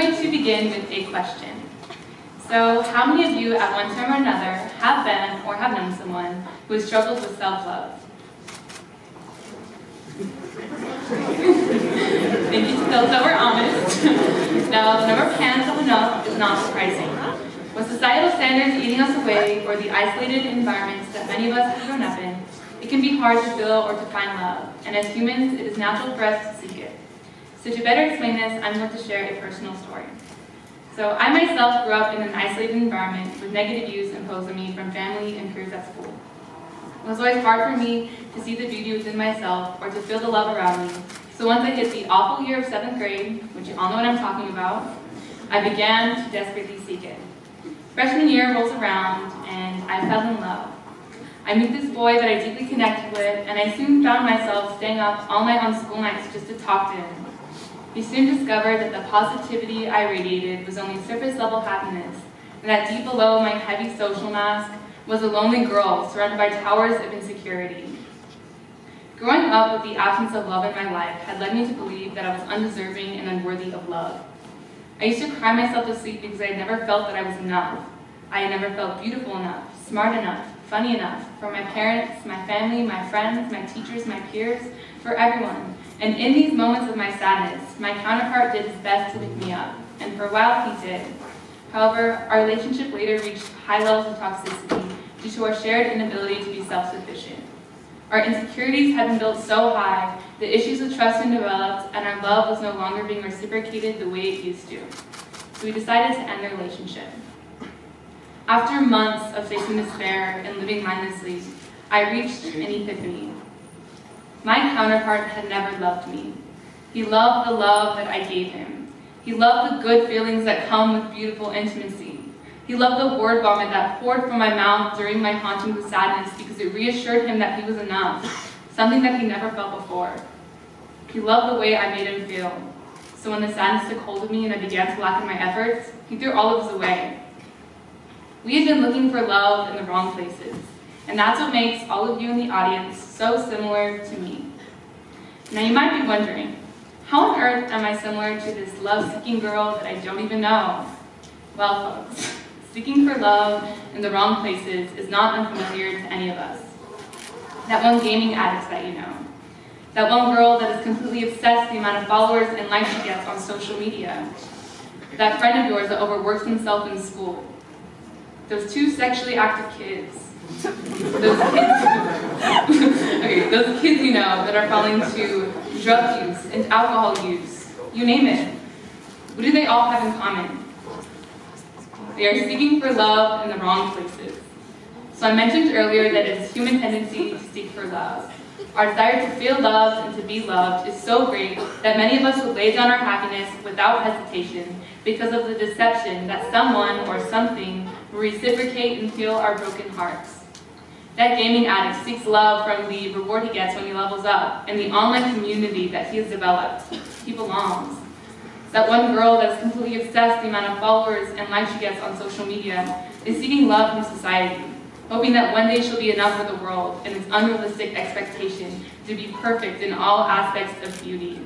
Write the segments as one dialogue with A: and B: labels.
A: going to begin with a question. So, how many of you at one time or another have been or have known someone who has struggled with self-love? Thank you to those that were honest. Now, the number of hands that went up is not surprising. With societal standards eating us away, or the isolated environments that many of us have grown up in, it can be hard to feel or to find love, and as humans, it is natural for us to seek it. So to better explain this, I'm going to share a personal story. So I myself grew up in an isolated environment with negative views imposed on me from family and peers at school. It was always hard for me to see the beauty within myself or to feel the love around me. So once I hit the awful year of 7th grade, which you all know what I'm talking about, I began to desperately seek it. Freshman year rolls around and I fell in love. I meet this boy that I deeply connected with, and I soon found myself staying up all night on school nights just to talk to him. He soon discovered that the positivity I radiated was only surface level happiness, and that deep below my heavy social mask was a lonely girl surrounded by towers of insecurity. Growing up with the absence of love in my life had led me to believe that I was undeserving and unworthy of love. I used to cry myself to sleep because I had never felt that I was enough. I had never felt beautiful enough, smart enough, funny enough, for my parents, my family, my friends, my teachers, my peers, for everyone. And in these moments of my sadness, my counterpart did his best to pick me up, and for a while he did. However, our relationship later reached high levels of toxicity due to our shared inability to be self-sufficient. Our insecurities had been built so high, the issues of trust had developed, and our love was no longer being reciprocated the way it used to. So we decided to end the relationship. After months of facing despair and living mindlessly, I reached an epiphany. My counterpart had never loved me. He loved the love that I gave him. He loved the good feelings that come with beautiful intimacy. He loved the word vomit that poured from my mouth during my hauntings of sadness because it reassured him that he was enough, something that he never felt before. He loved the way I made him feel. So when the sadness took hold of me and I began to lack in my efforts, he threw all of us away. We had been looking for love in the wrong places, and that's what makes all of you in the audience so similar to me. Now you might be wondering, how on earth am I similar to this love-seeking girl that I don't even know? Well, folks, seeking for love in the wrong places is not unfamiliar to any of us. That one gaming addict that you know. That one girl that is completely obsessed with the amount of followers and likes she gets on social media. That friend of yours that overworks himself in school. Those two sexually active kids. Those kids you know that are falling to drug use and alcohol use. You name it. What do they all have in common? They are seeking for love in the wrong places. So I mentioned earlier that it's a human tendency to seek for love. Our desire to feel loved and to be loved is so great that many of us would lay down our happiness without hesitation because of the deception that someone or something will reciprocate and heal our broken hearts. That gaming addict seeks love from the reward he gets when he levels up and the online community that he has developed. He belongs. That one girl that's completely obsessed with the amount of followers and likes she gets on social media is seeking love from society, hoping that one day she'll be enough for the world and its unrealistic expectation to be perfect in all aspects of beauty.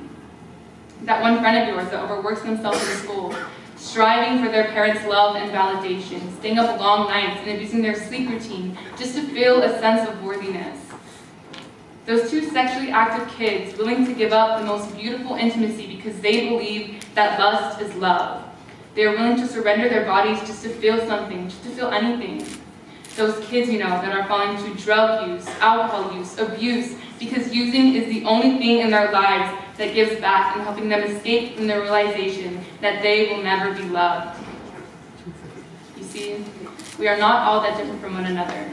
A: That one friend of yours that overworks themselves in school, striving for their parents' love and validation, staying up long nights and abusing their sleep routine just to feel a sense of worthiness. Those two sexually active kids willing to give up the most beautiful intimacy because they believe that lust is love. They are willing to surrender their bodies just to feel something, just to feel anything. Those kids, you know, that are falling to drug use, alcohol use, abuse, because using is the only thing in their lives that gives back and helping them escape from the realization that they will never be loved. You see, we are not all that different from one another.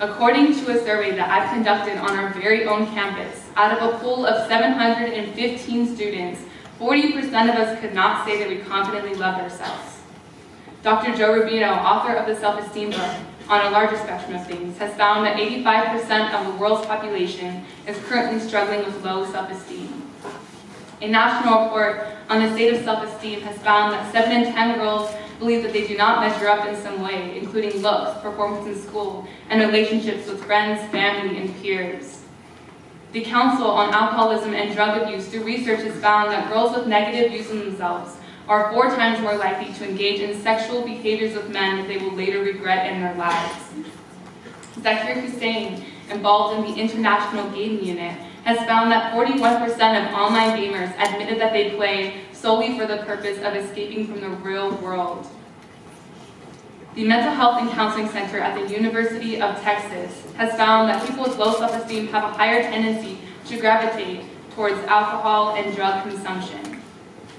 A: According to a survey that I've conducted on our very own campus, out of a pool of 715 students, 40% of us could not say that we confidently loved ourselves. Dr. Joe Rubino, author of the Self-Esteem book, on a larger spectrum of things, has found that 85% of the world's population is currently struggling with low self-esteem. A national report on the state of self-esteem has found that 7 in 10 girls believe that they do not measure up in some way, including looks, performance in school, and relationships with friends, family, and peers. The Council on Alcoholism and Drug Abuse, through research, has found that girls with negative views of themselves are 4 times more likely to engage in sexual behaviors with men that they will later regret in their lives. Zakir Hussain, involved in the International Gaming Unit, has found that 41% of online gamers admitted that they play solely for the purpose of escaping from the real world. The Mental Health and Counseling Center at the University of Texas has found that people with low self-esteem have a higher tendency to gravitate towards alcohol and drug consumption.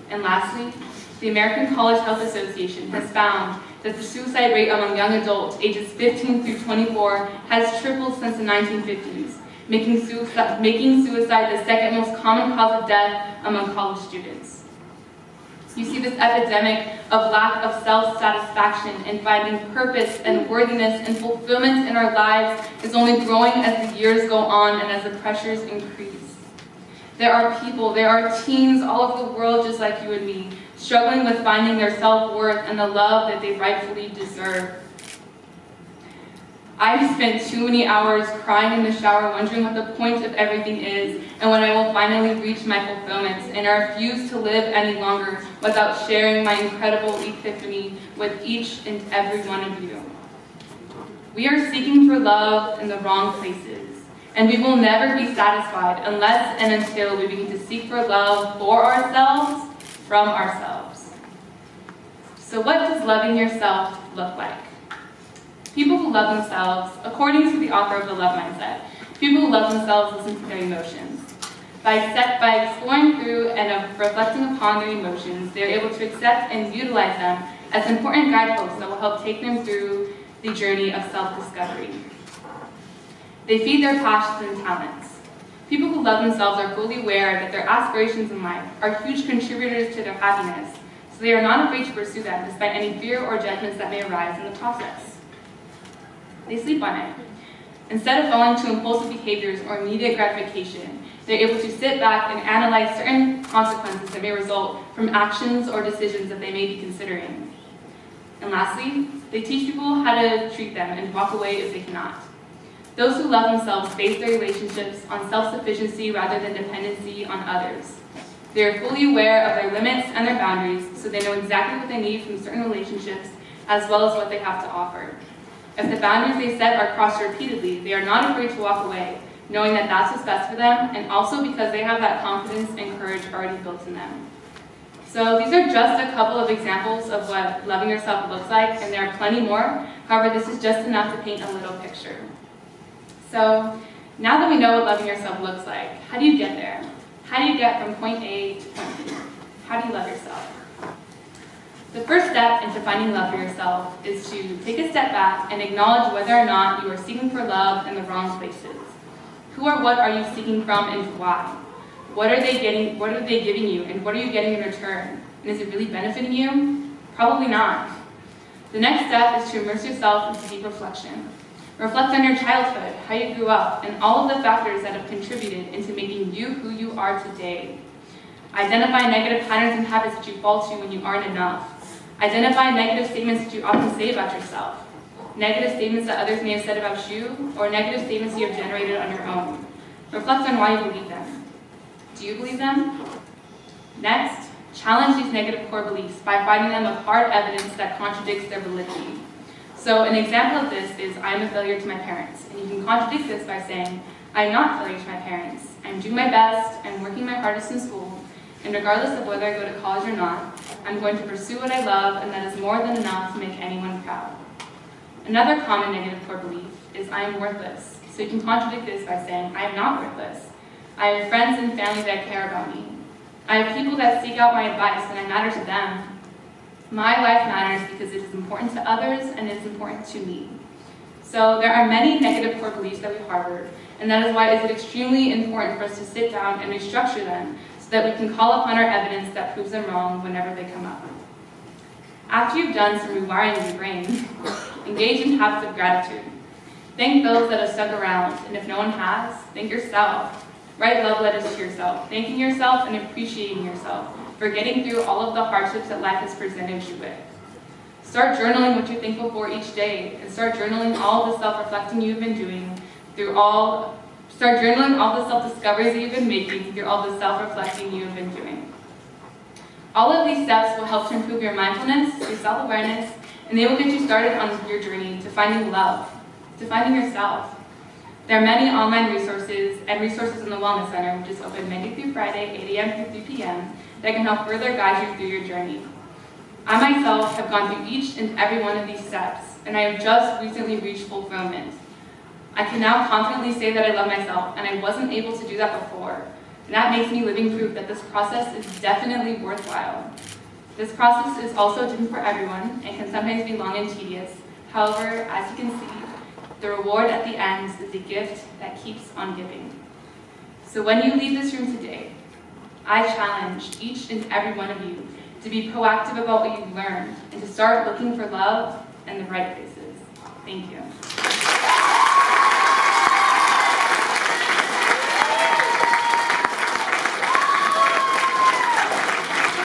A: And lastly, the American College Health Association has found that the suicide rate among young adults ages 15 through 24 has tripled since the 1950s, making suicide the second most common cause of death among college students. You see, this epidemic of lack of self-satisfaction and finding purpose and worthiness and fulfillment in our lives is only growing as the years go on and as the pressures increase. There are teens all over the world just like you and me, struggling with finding their self-worth and the love that they rightfully deserve. I've spent too many hours crying in the shower, wondering what the point of everything is and when I will finally reach my fulfillment, and I refuse to live any longer without sharing my incredible epiphany with each and every one of you. We are seeking for love in the wrong places, and we will never be satisfied unless and until we begin to seek for love for ourselves, from ourselves. So what does loving yourself look like? People who love themselves, according to the author of The Love Mindset, people who love themselves listen to their emotions. By exploring through and reflecting upon their emotions, they are able to accept and utilize them as important guideposts that will help take them through the journey of self-discovery. They feed their passions and talents. People who love themselves are fully aware that their aspirations in life are huge contributors to their happiness, so they are not afraid to pursue them despite any fear or judgments that may arise in the process. They sleep on it. Instead of falling to impulsive behaviors or immediate gratification, they're able to sit back and analyze certain consequences that may result from actions or decisions that they may be considering. And lastly, they teach people how to treat them and walk away if they cannot. Those who love themselves base their relationships on self-sufficiency rather than dependency on others. They are fully aware of their limits and their boundaries, so they know exactly what they need from certain relationships as well as what they have to offer. If the boundaries they set are crossed repeatedly, they are not afraid to walk away, knowing that that's what's best for them, and also because they have that confidence and courage already built in them. So these are just a couple of examples of what loving yourself looks like, and there are plenty more. However, this is just enough to paint a little picture. So now that we know what loving yourself looks like, how do you get there? How do you get from point A to point B? How do you love yourself? The first step into finding love for yourself is to take a step back and acknowledge whether or not you are seeking for love in the wrong places. Who or what are you seeking from and why? What are they giving you, and what are you getting in return? And is it really benefiting you? Probably not. The next step is to immerse yourself into deep reflection. Reflect on your childhood, how you grew up, and all of the factors that have contributed into making you who you are today. Identify negative patterns and habits that you fall to when you aren't enough. Identify negative statements that you often say about yourself. Negative statements that others may have said about you, or negative statements you have generated on your own. Reflect on why you believe them. Do you believe them? Next, challenge these negative core beliefs by finding them with hard evidence that contradicts their validity. So an example of this is, I am a failure to my parents. And you can contradict this by saying, I am not a failure to my parents. I'm doing my best, I'm working my hardest in school, and regardless of whether I go to college or not, I'm going to pursue what I love, and that is more than enough to make anyone proud. Another common negative core belief is, I am worthless. So you can contradict this by saying, I am not worthless. I have friends and family that care about me. I have people that seek out my advice, and I matter to them. My life matters because it is important to others, and it is important to me. So there are many negative core beliefs that we harbor, and that is why it is extremely important for us to sit down and restructure them so that we can call upon our evidence that proves them wrong whenever they come up. After you've done some rewiring of your brain, engage in habits of gratitude. Thank those that have stuck around, and if no one has, thank yourself. Write love letters to yourself, thanking yourself and appreciating yourself for getting through all of the hardships that life has presented you with. Start journaling what you're thankful for each day, and start journaling all the self-reflecting you've been doing start journaling all the self-discoveries that you've been making through all the self-reflecting you've been doing. All of these steps will help to improve your mindfulness, your self-awareness, and they will get you started on your journey to finding love, to finding yourself. There are many online resources and resources in the Wellness Center, which is open Monday through Friday, 8 a.m. through 3 p.m., that can help further guide you through your journey. I myself have gone through each and every one of these steps, and I have just recently reached fulfillment. I can now confidently say that I love myself, and I wasn't able to do that before. And that makes me living proof that this process is definitely worthwhile. This process is also different for everyone and can sometimes be long and tedious. However, as you can see, the reward at the end is a gift that keeps on giving. So when you leave this room today, I challenge each and every one of you to be proactive about what you've learned and to start looking for love in the right places. Thank you.